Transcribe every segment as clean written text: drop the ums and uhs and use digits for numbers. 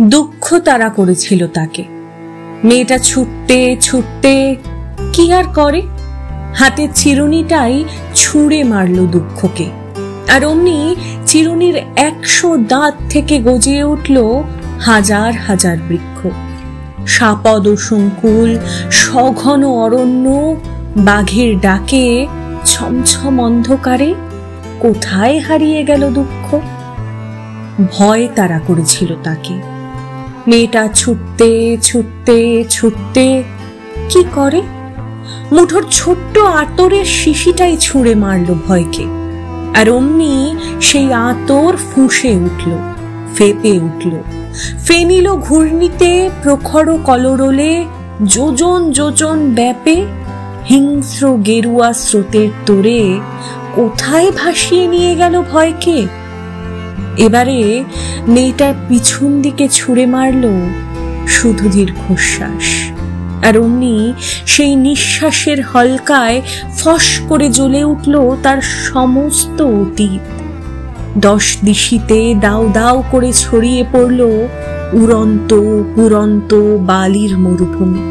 দুঃখ তাড়া করেছিল তাকে। মেয়েটা ছুটতে ছুটতে কি আর করে, হাতের চিরুনিটাই ছুঁড়ে মারল দুঃখকে। আর অমনি চিরুনির 100 দাঁত থেকে গজিয়ে উঠল হাজার হাজার বৃক্ষ। সাপদ ও সংকুল সঘন অরণ্য বাঘের ডাকে ছমছম অন্ধকারে কোথায় হারিয়ে গেল দুঃখ। ভয় তাড়া করেছিল তাকে। মেয়েটা ছুটতে ছুটতে ছুটতে কি করে, মুঠোর ছোট্ট আতরের শিশিটাই ছুঁড়ে মারল ভয়কে। আর অমনি সেই আতর ফুঁসে উঠল, ফেপে উঠল, ফেনিল ঘূর্ণিতে প্রখর কলরোলে যোজন যোজন ব্যাপে হিংস্র গেরুয়া স্রোতের তোরে কোথায় ভাসিয়ে নিয়ে গেল ভয়কে। এবারে মেয়েটার পিছন দিকে ছুঁড়ে মারল শুধু দীর্ঘশ্বাস। আর অমনি সেই নিঃশ্বাসের হলকায় ফস করে জ্বলে উঠল তার সমস্ত অতীত। 10 দিশিতে দাউ দাউ করে ছড়িয়ে পড়ল উড়ন্ত পুরন্ত বালির মরুভূমি।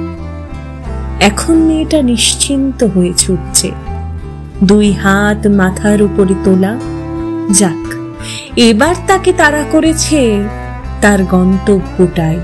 এখন মেয়েটা নিশ্চিন্ত হয়ে ছুটছে, 2 হাত মাথার উপরে তোলা। যাক, এবার তাকে তাড়া করেছে তার গন্তব্যটাই।